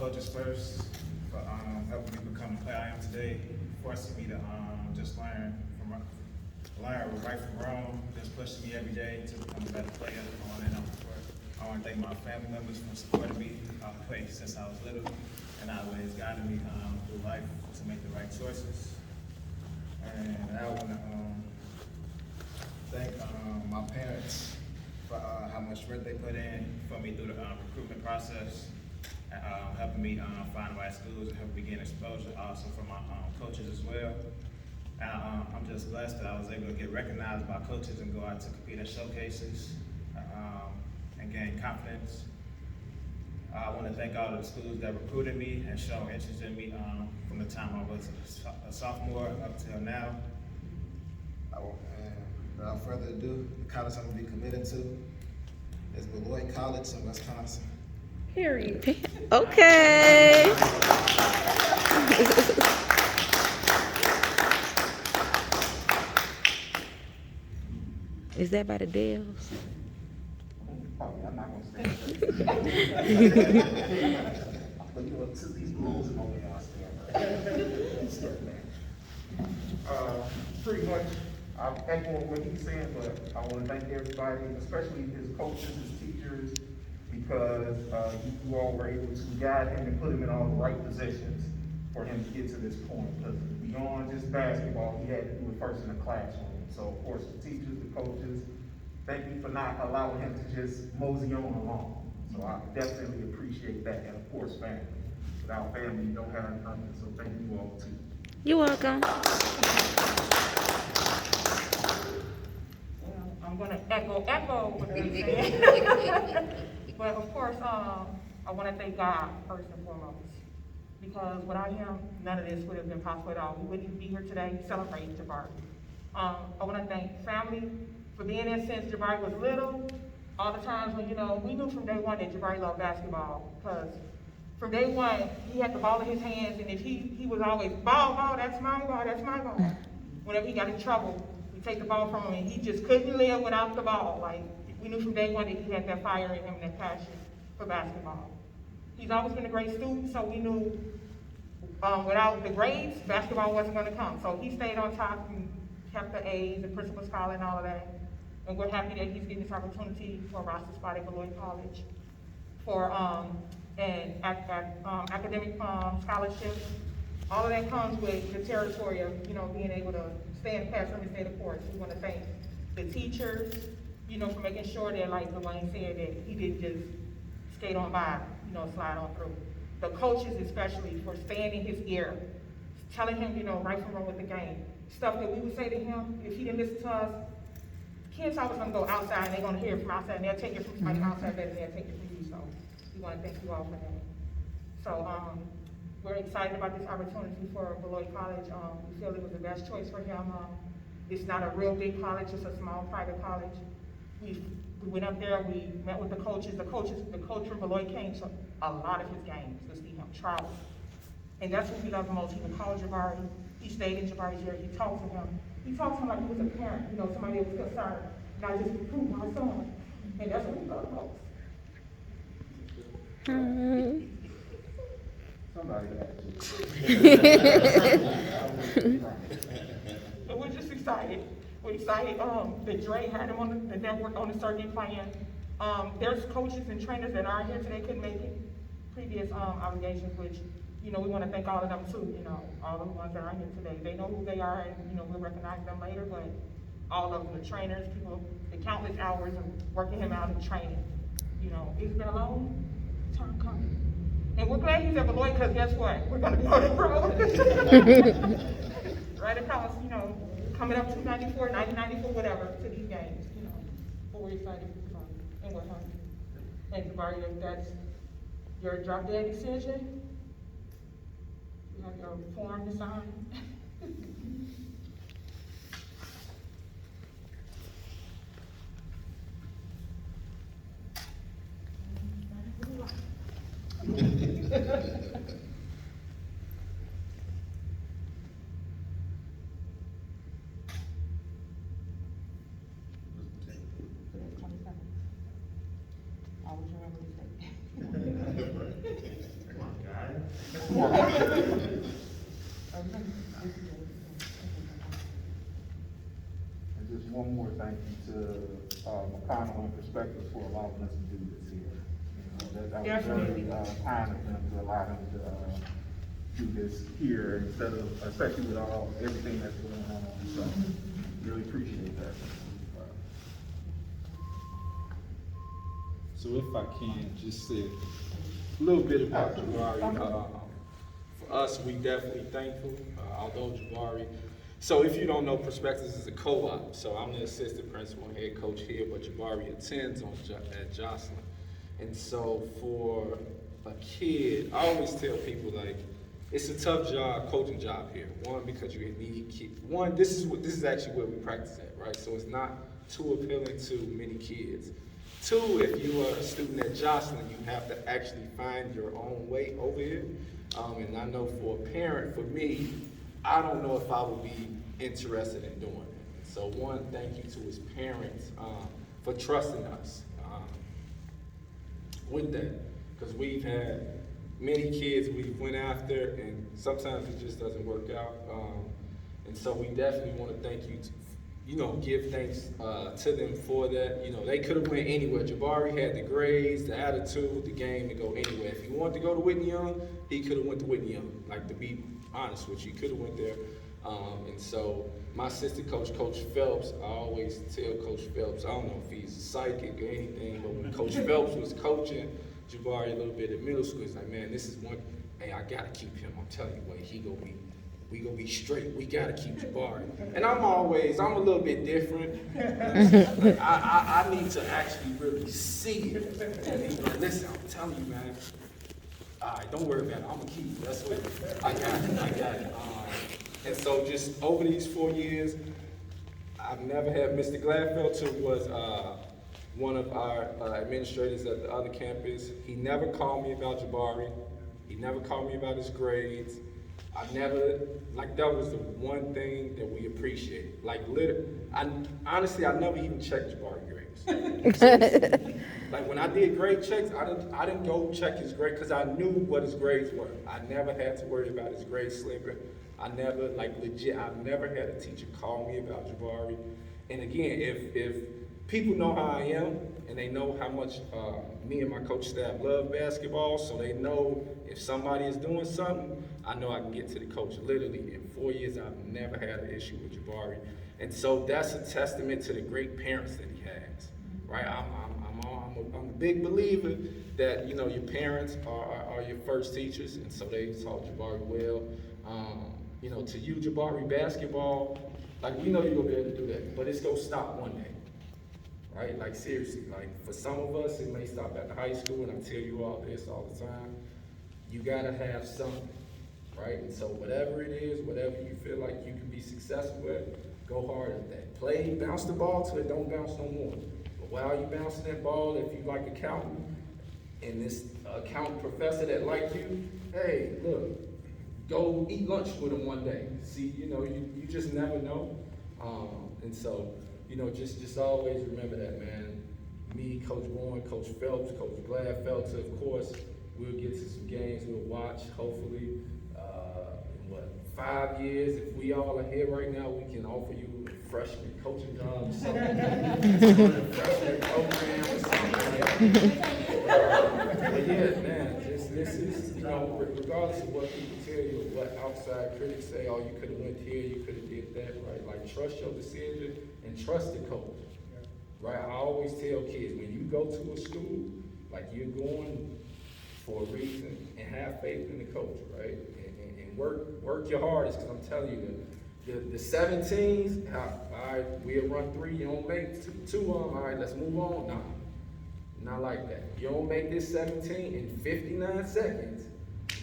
coaches first for helping me become the player I am today, forcing me to just learn right from wrong, just pushing me every day to become a better player on and off the court. I want to thank my family members for supporting me since I was little and always guiding me through life to make the right choices. And I want to thank my parents for how much work they put in for me through the recruitment process, helping me find the right schools and helping me gain exposure, also from my coaches as well. I'm just blessed that I was able to get recognized by coaches and go out to compete at showcases and gain confidence. I want to thank all of the schools that recruited me and shown interest in me from the time I was a sophomore up till now. Without further ado, the college I'm going to be committed to is Beloit College in Wisconsin. Period. Okay. Is that by the Dells? Oh, yeah, I'm not going to stand there. But you know, since these rules are only on Pretty much, I'm echoing what he's saying, but I want to thank everybody, especially his coaches, his teachers, because you all were able to guide him and put him in all the right positions for him to get to this point. Because beyond just basketball, he had to do it first in the classroom. So, of course, the teachers, the coaches, thank you for not allowing him to just mosey on along. So I definitely appreciate that, and of course, family. Without family, you don't have nothing, so thank you all too. You're welcome. I'm going to echo what they said. But of course, I want to thank God first and foremost. Because without him, none of this would have been possible at all. We wouldn't be here today celebrating Jabari. I want to thank family for being there since Jabari was little. All the times when, we knew from day one that Jabari loved basketball. Because from day one, he had the ball in his hands, and if he was always, ball, that's my ball, that's my ball. Whenever he got in trouble, we take the ball from him, and he just couldn't live without the ball. Like, we knew from day one that he had that fire in him and that passion for basketball. He's always been a great student, so we knew without the grades, basketball wasn't going to come. So he stayed on top and kept the A's, the principal scholar and all of that. And we're happy that he's getting this opportunity for a roster spot at Beloit College for academic scholarships. All of that comes with the territory of, being able to stay in the classroom and stay the course. We want to thank the teachers, for making sure that, like Dwayne said, that he didn't just skate on by, slide on through. The coaches especially for staying in his ear, telling him, right from wrong with the game. Stuff that we would say to him, if he didn't listen to us, kids always gonna go outside and they're gonna hear it from outside and they'll take it from somebody outside better than they'll take it from you. So we wanna thank you all for that. So we're excited about this opportunity for Beloit College. We feel it was the best choice for him. It's not a real big college, it's a small private college. We went up there, we met with the coaches. The coach from Beloit came to a lot of his games to see him travel. And that's what we love the most. He would call Jabari. He stayed in Jabari's ear. He talked to him. He talked to him like he was a parent, somebody that was concerned, not just recruit my son. And that's what we love most. Somebody had to. But we're just excited. We're excited that Dre had him on the network on the circuit playing. There's coaches and trainers that aren't here today, couldn't make it. Previous obligations, which, we want to thank all of them too, all the ones that are here today. They know who they are and, we'll recognize them later, but all of them, the trainers, people, the countless hours of working him out and training. It's been a long time coming. And we're glad he's at Beloit because guess what? We're going to be on the road. Right across, coming up 294, 9094, whatever, to these games, But we're excited for and we're hungry. And Jabari, if that's your drop dead decision, you have your form to sign. I was remember to say. And just one more thank you to McConnell and Perspective for allowing us to do this here. You know, that was very kind of them to allow them to do this here instead of, especially with everything that's going on. So, really appreciate that. So if I can, just say a little bit about Jabari. For us, we definitely thankful, although Jabari, so if you don't know, Perspectives is a co-op. So I'm the assistant principal and head coach here, but Jabari attends at Jocelyn. And so for a kid, I always tell people, like, it's a tough job, coaching job here. One, because you need kids. One, this is actually where we practice at, right? So it's not too appealing to many kids. Two, if you are a student at Jocelyn, you have to actually find your own way over here. And I know for a parent, for me, I don't know if I would be interested in doing it. So one, thank you to his parents for trusting us with that. Because we've had many kids we've went after, and sometimes it just doesn't work out. And so we definitely want to thank you give thanks to them for that. You know, they could have went anywhere. Jabari had the grades, the attitude, the game to go anywhere. If he wanted to go to Whitney Young, he could have went to Whitney Young. Like, to be honest with you, he could have went there. And so my assistant coach, Coach Phelps, I always tell Coach Phelps, I don't know if he's a psychic or anything, but when Coach Phelps was coaching Jabari a little bit in middle school, he's like, man, this is one, hey, I gotta keep him. I'm telling you, we gonna be straight. We gotta keep Jabari. And I'm a little bit different. Like, I need to actually really see it. And he's like, listen, I'm telling you, man. All right, don't worry about it. I'm gonna keep it. That's what I got it. And so just over these 4 years, I've never had Mr. Gladfelter was one of our administrators at the other campus. He never called me about Jabari. He never called me about his grades. That was the one thing that we appreciated. Like, literally, honestly, I never even checked Jabari grades. Like, when I did grade checks, I didn't go check his grade because I knew what his grades were. I never had to worry about his grades slipping. I've never had a teacher call me about Jabari. And again, if people know how I am, and they know how much me and my coach staff love basketball, so they know if somebody is doing something, I know I can get to the coach. Literally, in 4 years, I've never had an issue with Jabari. And so that's a testament to the great parents that he has, right? I'm a big believer that, you know, your parents are your first teachers, and so they taught Jabari well. You know, to you, Jabari, basketball, like, we know you're gonna be able to do that, but it's gonna stop one day. Right? Like, seriously, like, for some of us, it may stop at the high school, and I tell you all this all the time. You gotta have something, right? And so whatever it is, whatever you feel like you can be successful at, go hard at that. Play, bounce the ball till it don't bounce no more. But while you bouncing that ball, if you like accounting, and this accounting professor that like you, hey, look, go eat lunch with him one day. See, you know, you just never know. And so, you know, just always remember that, man. Me, Coach Bourne, Coach Phelps, Coach Gladfelter, of course, we'll get to some games, we'll watch, hopefully, in 5 years, if we all are here right now, we can offer you a freshman coaching job or something. A freshman program or something. But yeah, man, this is, you know, regardless of what people tell you, or what outside critics say, oh, you could have went here, you could have did that, right? Like, trust your decision and trust the coach, right? I always tell kids, when you go to a school, like, you're going for a reason, and have faith in the coach, right? And work your hardest, because I'm telling you, the 17s, all right, we'll run 3, you don't make 2 of them, all right, let's move on. Nah, not like that. You don't make this 17 in 59 seconds,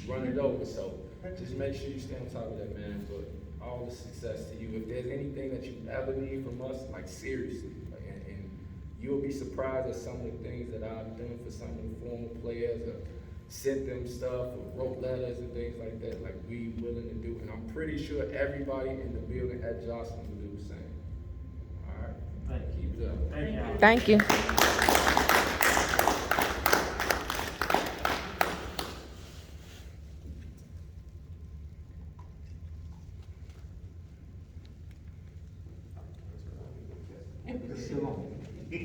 run it over. So just make sure you stay on top of that, man. But all the success to you. If there's anything that you ever need from us, like, seriously, like, and you'll be surprised at some of the things that I've done for some of the former players, or sent them stuff, or wrote letters and things like that. Like, we willing to do, and I'm pretty sure everybody in the building at Jocelyn will do the same. All right, keep it up. Thank you. And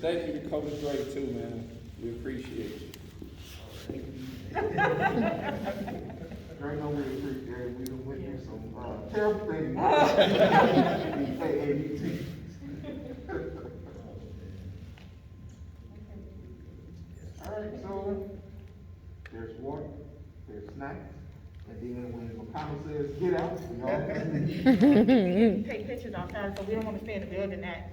thank you to Coach Dre too, man. We appreciate you. Dre know we appreciate it. We done went through some, terrible things. Hey, ABT. All right, so there's water, there's snacks, and then when McConnell says, get out, we all. Take pictures outside, so we don't wanna stay in the building that